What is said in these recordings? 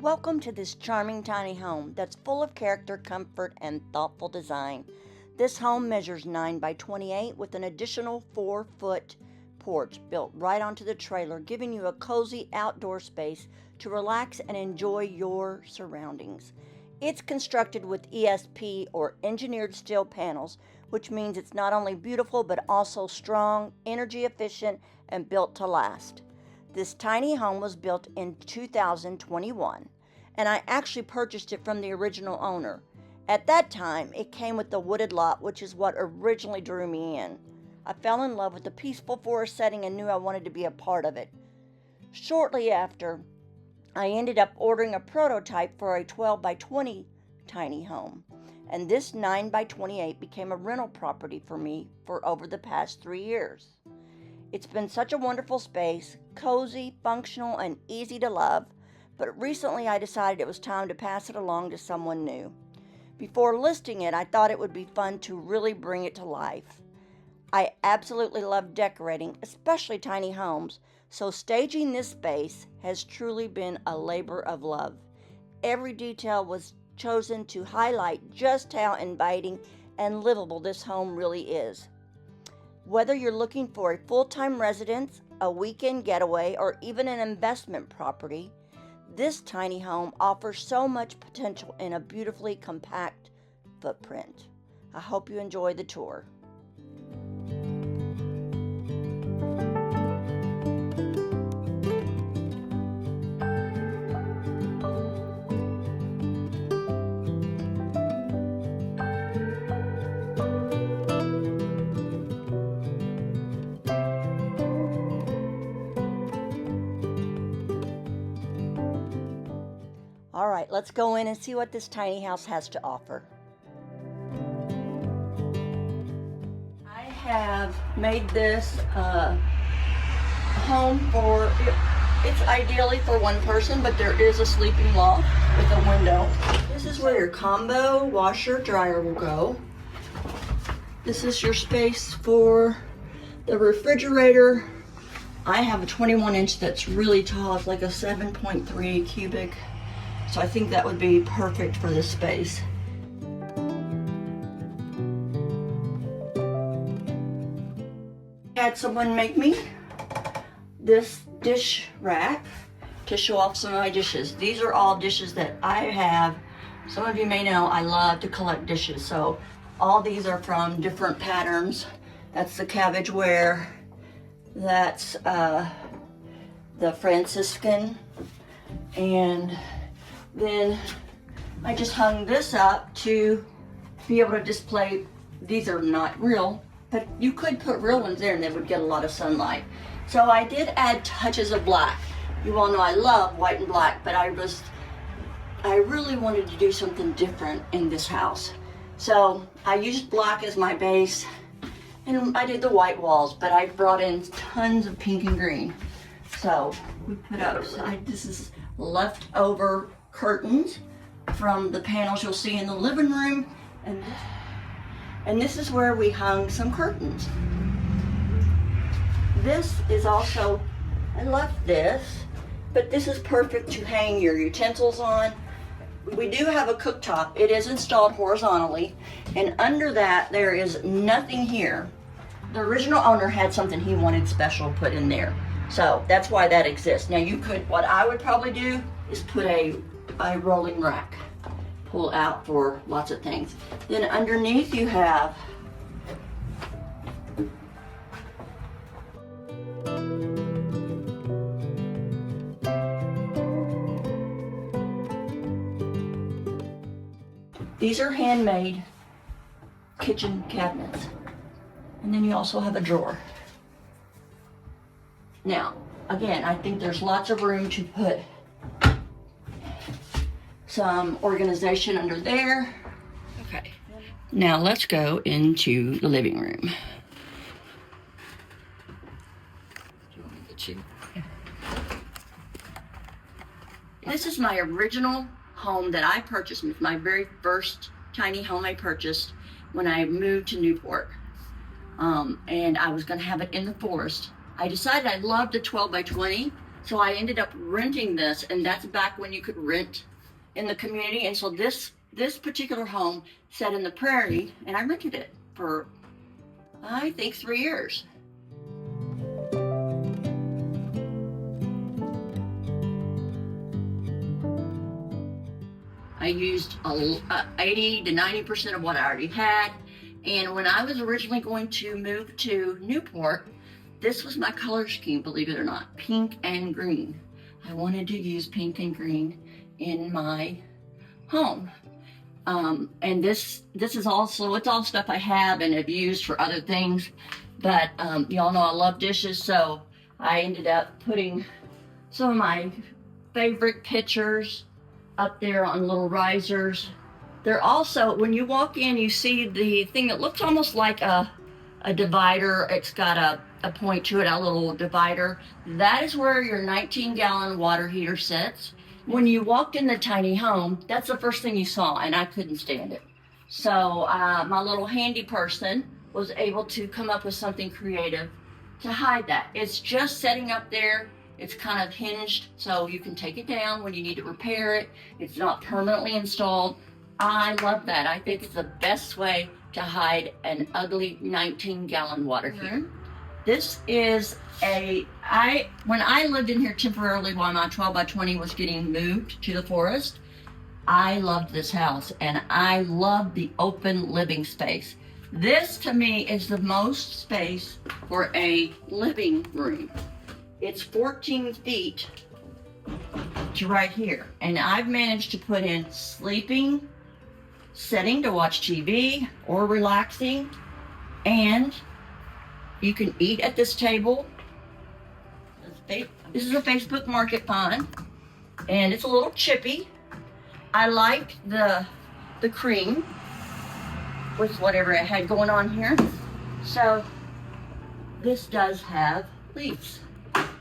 Welcome to this charming tiny home that's full of character, comfort, and thoughtful design. This home measures 9 by 28 with an additional 4-foot porch built right onto the trailer, giving you a cozy outdoor space to relax and enjoy your surroundings. It's constructed with ESP or engineered steel panels, which means it's not only beautiful but also strong, energy efficient, and built to last. This tiny home was built in 2021, and I actually purchased it from the original owner. At that time, it came with the wooded lot, which is what originally drew me in. I fell in love with the peaceful forest setting and knew I wanted to be a part of it. Shortly after, I ended up ordering a prototype for a 12 by 20 tiny home, and this 9 by 28 became a rental property for me for over the past 3 years. It's been such a wonderful space, cozy, functional, and easy to love, but recently I decided it was time to pass it along to someone new. Before listing it, I thought it would be fun to really bring it to life. I absolutely love decorating, especially tiny homes, so staging this space has truly been a labor of love. Every detail was chosen to highlight just how inviting and livable this home really is. Whether you're looking for a full-time residence, a weekend getaway, or even an investment property, this tiny home offers so much potential in a beautifully compact footprint. I hope you enjoy the tour. All right, let's go in and see what this tiny house has to offer. I have made this home for, it's ideally for one person, but there is a sleeping loft with a window. This is where your combo washer dryer will go. This is your space for the refrigerator. I have a 21-inch that's really tall. It's like a 7.3 cubic. So I think that would be perfect for this space. I had someone make me this dish rack to show off some of my dishes. These are all dishes that I have. Some of you may know I love to collect dishes. So all these are from different patterns. That's the cabbage ware. That's the Franciscan. And then I just hung this up to be able to display. These are not real, but you could put real ones there and they would get a lot of sunlight. So I did add touches of black. You all know I love white and black, but I really wanted to do something different in this house. So I used black as my base and I did the white walls, but I brought in tons of pink and green. So we put up, this is leftover curtains from the panels you'll see in the living room, and this is where we hung some curtains. This is also, I left this, but this is perfect to hang your utensils on. We do have a cooktop. It is installed horizontally, and under that there is nothing here. The original owner had something he wanted special put in there, so that's why that exists. Now you could, what I would probably do is put a rolling rack, pull out for lots of things. Then underneath you have these are handmade kitchen cabinets. And then you also have a drawer. Now, again, I think there's lots of room to put some organization under there. Okay, now let's go into the living room. This is my original home that I purchased. It's my very first tiny home I purchased when I moved to Newport. And I was gonna have it in the forest. I decided I loved the 12 by 20, So I ended up renting this, and that's back when you could rent in the community. And so this particular home sat in the prairie, and I rented it for, I think, 3 years. I used 80 to 90% of what I already had. And when I was originally going to move to Newport, this was my color scheme, believe it or not, pink and green. I wanted to use pink and green in my home. And this is also, it's all stuff I have and have used for other things. But y'all know I love dishes, so I ended up putting some of my favorite pictures up there on little risers. They're also, when you walk in, you see the thing that looks almost like a divider. It's got a point to it, a little divider. That is where your 19-gallon water heater sits. When you walked in the tiny home, that's the first thing you saw, and I couldn't stand it. So my little handy person was able to come up with something creative to hide that. It's just setting up there. It's kind of hinged, so you can take it down when you need to repair it. It's not permanently installed. I love that. I think it's the best way to hide an ugly 19-gallon water heater. This is when I lived in here temporarily while my 12 by 20 was getting moved to the forest, I loved this house, and I love the open living space. This, to me, is the most space for a living room. It's 14 feet to right here. And I've managed to put in sleeping, sitting to watch TV, or relaxing. And you can eat at this table. This is a Facebook Market find, and it's a little chippy. I liked the cream with whatever it had going on here. So this does have leaves.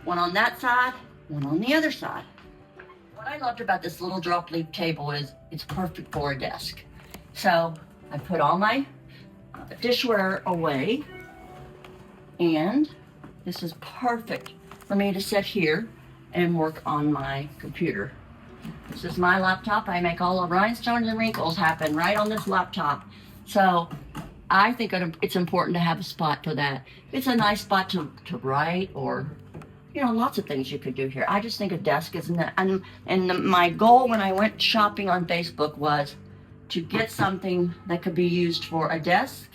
One on that side, one on the other side. What I loved about this little drop leaf table is it's perfect for a desk. So I put all my dishware away, and this is perfect for me to sit here and work on my computer. This is my laptop. I make all of Rhinestones and Wrinkles happen right on this laptop. So I think it's important to have a spot for that. It's a nice spot to write, or lots of things you could do here. I just think a desk isn't that. My goal when I went shopping on Facebook was to get something that could be used for a desk,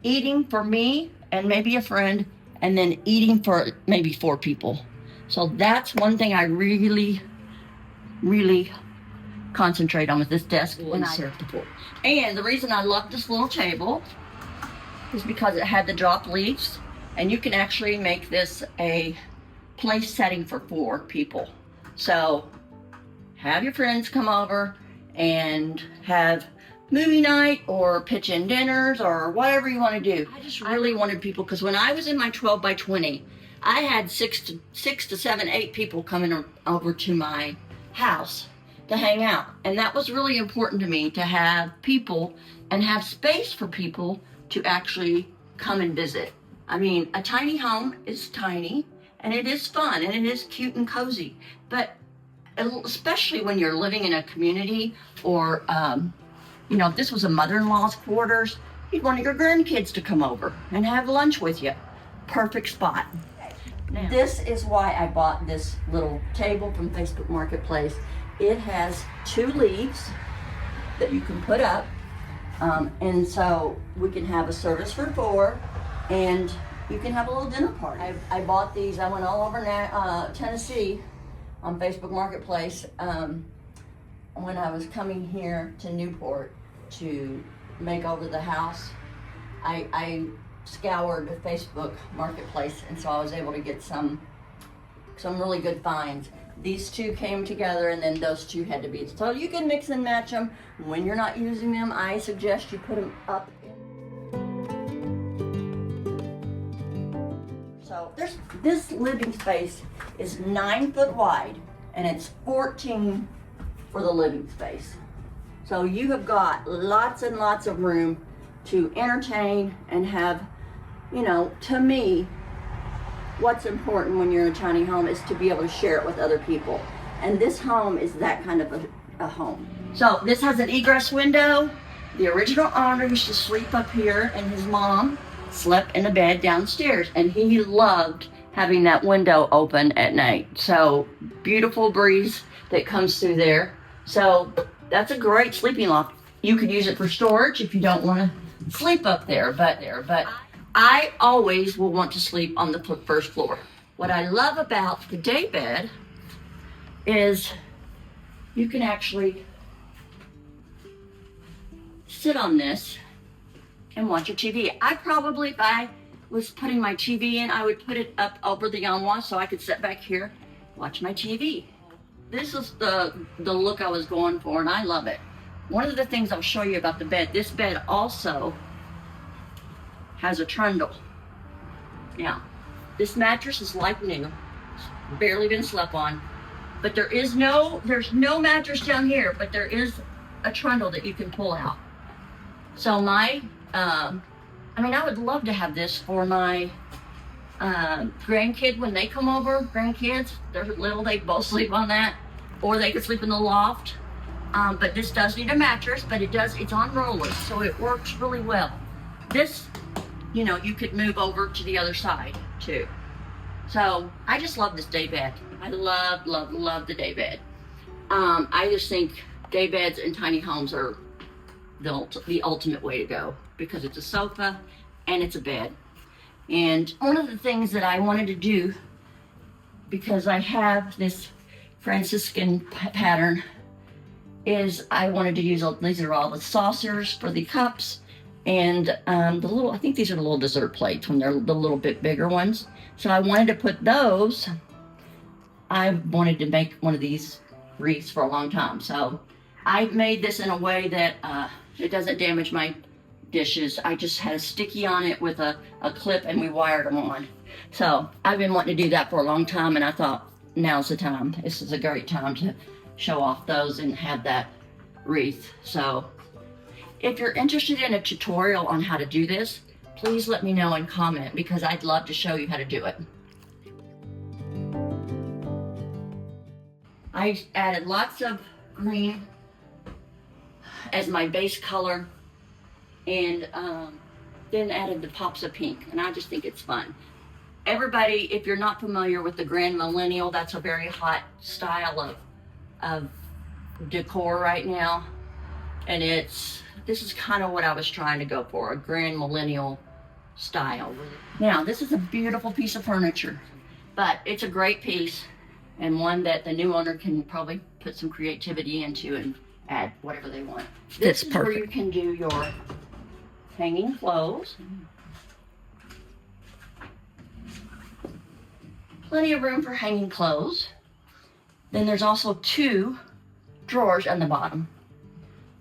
eating for me and maybe a friend, and then eating for maybe 4 people. So that's one thing I really, really concentrate on with this desk when I serve the pool. And the reason I love this little table is because it had the drop leaves, and you can actually make this a place setting for 4 people. So have your friends come over and have movie night or pitch in dinners or whatever you want to do. I just really wanted people, because when I was in my 12 by 20, I had 6 to 7, 8 people coming over to my house to hang out. And that was really important to me, to have people and have space for people to actually come and visit. I mean, a tiny home is tiny, and it is fun, and it is cute and cozy. But especially when you're living in a community, or, if this was a mother-in-law's quarters, you'd want your grandkids to come over and have lunch with you. Perfect spot. Now, this is why I bought this little table from Facebook Marketplace. It has 2 leaves that you can put up, and so we can have a service for 4, and you can have a little dinner party. I bought these. I went all over Tennessee on Facebook Marketplace when I was coming here to Newport to make over the house. I scoured Facebook Marketplace, and so I was able to get some really good finds. These 2 came together, and then those 2 had to be. So you can mix and match them. When you're not using them, I suggest you put them up. So this living space is 9 foot wide, and it's 14 for the living space. So you have got lots and lots of room to entertain and have, to me, what's important when you're in a tiny home is to be able to share it with other people. And this home is that kind of a home. So this has an egress window. The original owner used to sleep up here, and his mom slept in a bed downstairs, and he loved having that window open at night. So beautiful breeze that comes through there. So that's a great sleeping loft. You could use it for storage if you don't want to sleep up there, but I always will want to sleep on the first floor. What I love about the day bed is you can actually sit on this and watch your TV. I probably, if I was putting my TV in, I would put it up over the armoire so I could sit back here, watch my TV. This is the look I was going for, and I love it. One of the things I'll show you about the bed, this bed also has a trundle. Now, this mattress is like new. It's barely been slept on, but there's no mattress down here, but there is a trundle that you can pull out. So I would love to have this for my grandkid when they come over. Grandkids, they're little, they both sleep on that, or they could sleep in the loft. But this does need a mattress, but it's on rollers, so it works really well. This, you could move over to the other side too. So I just love this day bed. I love, love, love the day bed. I just think day beds in tiny homes are the ultimate way to go, because it's a sofa and it's a bed. And one of the things that I wanted to do, because I have this Franciscan pattern, is I wanted to use, these are all the saucers for the cups, and I think these are the little dessert plates when they're the little bit bigger ones. So I wanted to put those. I wanted to make one of these wreaths for a long time. So I made this in a way that it doesn't damage my dishes. I just had a sticky on it with a clip, and we wired them on. So I've been wanting to do that for a long time, and I thought now's the time. This is a great time to show off those and have that wreath. So if you're interested in a tutorial on how to do this, please let me know and comment, because I'd love to show you how to do it. I added lots of green as my base color, and then added the pops of pink, and I just think it's fun. Everybody, if you're not familiar with the Grand Millennial, that's a very hot style of decor right now, and this is kind of what I was trying to go for, a Grand Millennial style. Now, this is a beautiful piece of furniture, but it's a great piece, and one that the new owner can probably put some creativity into and add whatever they want. This is where you can do your hanging clothes. Plenty of room for hanging clothes. Then there's also 2 drawers on the bottom.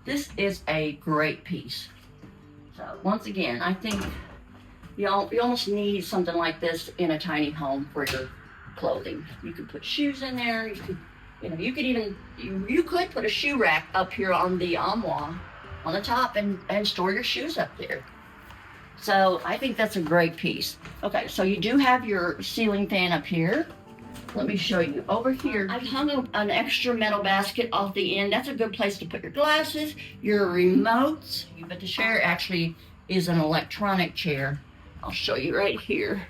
This is a great piece. So once again, I think you almost need something like this in a tiny home for your clothing. You could put shoes in there. You could put a shoe rack up here on the armoire on the top and store your shoes up there. So I think that's a great piece. Okay, so you do have your ceiling fan up here. Let me show you. Over here, I've hung an extra metal basket off the end. That's a good place to put your glasses, your remotes. But the chair actually is an electronic chair. I'll show you right here.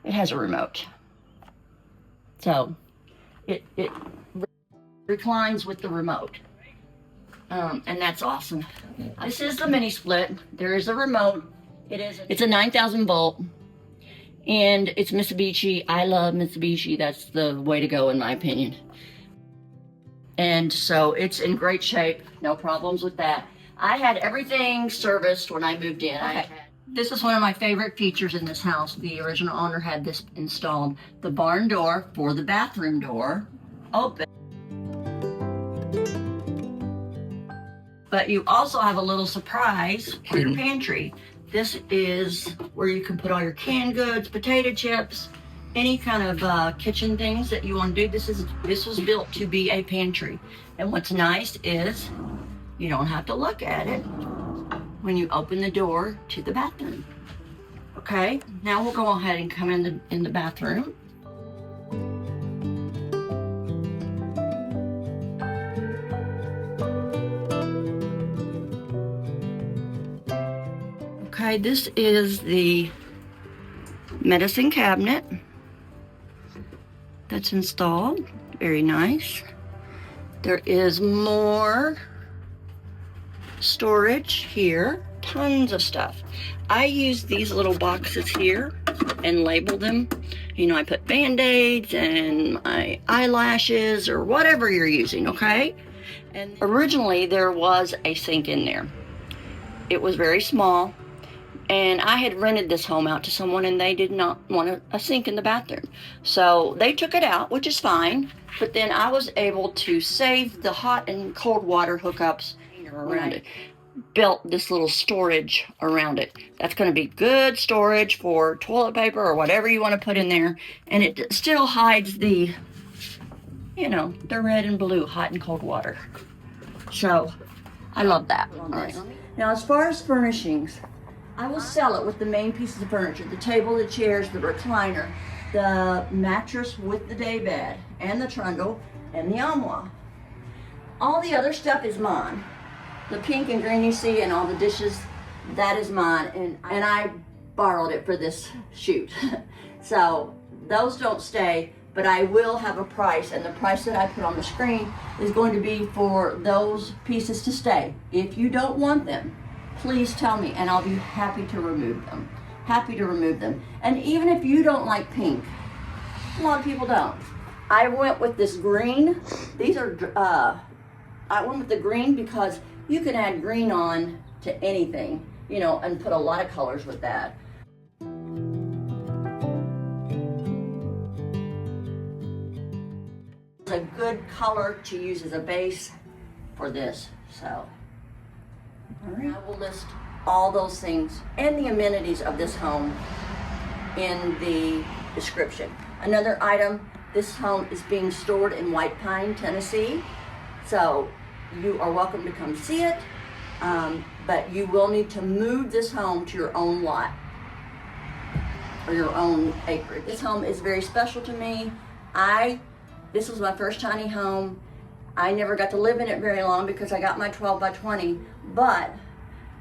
It has a remote. So it reclines with the remote. And that's awesome. This is the mini split. There is a remote. It's a 9,000 volt, and it's Mitsubishi. I love Mitsubishi. That's the way to go in my opinion. And so it's in great shape. No problems with that. I had everything serviced when I moved in. Okay. This is one of my favorite features in this house. The original owner had this installed. The barn door for the bathroom door open. But you also have a little surprise for your pantry. This is where you can put all your canned goods, potato chips, any kind of kitchen things that you want to do. This was built to be a pantry. And what's nice is you don't have to look at it. when you open the door to the bathroom. Okay, now we'll go ahead and come in the bathroom. Okay, this is the medicine cabinet that's installed. Very nice. There is more storage here. Tons of stuff. I use these little boxes here and label them. You know, I put Band-Aids and my eyelashes or whatever you're using, okay? And originally there was a sink in there. It was very small. And I had rented this home out to someone and they did not want a sink in the bathroom. So they took it out, which is fine. But then I was able to save the hot and cold water hookups around it. Built this little storage around it. That's going to be good storage for toilet paper or whatever you want to put in there. And it still hides the, you know, the red and blue hot and cold water. So I love that. All right. Now as far as furnishings, I will sell it with the main pieces of furniture, the table, the chairs, the recliner, the mattress with the day bed, and the trundle, and the armoire. All the other stuff is mine. The pink and green you see and all the dishes, that is mine, and I borrowed it for this shoot. So those don't stay, but I will have a price, and the price that I put on the screen is going to be for those pieces to stay. If you don't want them, please tell me and I'll be happy to remove them. Happy to remove them. And even if you don't like pink, a lot of people don't. I went with this green. These are, I went with the green because you can add green on to anything, you know, and put a lot of colors with that. It's a good color to use as a base for this, so. All right. I will list all those things and the amenities of this home in the description. Another item, this home is being stored in White Pine, Tennessee. So you are welcome to come see it, but you will need to move this home to your own lot or your own acreage. This home is very special to me. This was my first tiny home. I never got to live in it very long because I got my 12 by 20, but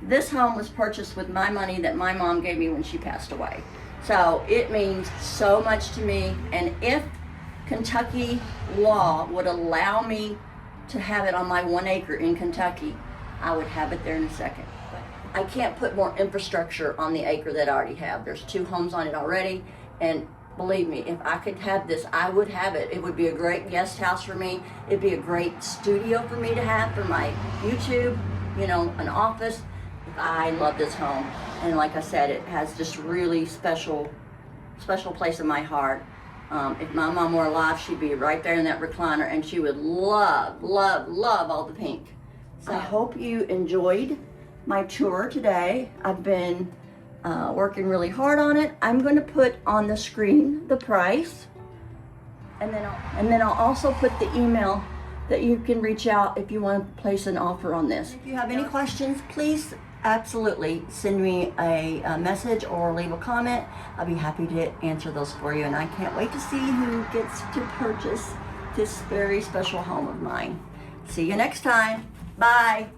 this home was purchased with my money that my mom gave me when she passed away. So it means so much to me, and if Kentucky law would allow me to have it on my 1 acre in Kentucky, I would have it there in a second. But I can't put more infrastructure on the acre that I already have. There's 2 homes on it already, and believe me, if I could have this, I would have it. It would be a great guest house for me. It'd be a great studio for me to have for my YouTube, you know, an office. I love this home. And like I said, it has just really special place in my heart. If my mom were alive, she'd be right there in that recliner and she would love, love, love all the pink. So I hope you enjoyed my tour today. I've been working really hard on it. I'm going to put on the screen the price, and then I'll also put the email that you can reach out if you want to place an offer on this. If you have any questions, please absolutely send me a message or leave a comment. I'll be happy to answer those for you, and I can't wait to see who gets to purchase this very special home of mine. See you next time. Bye.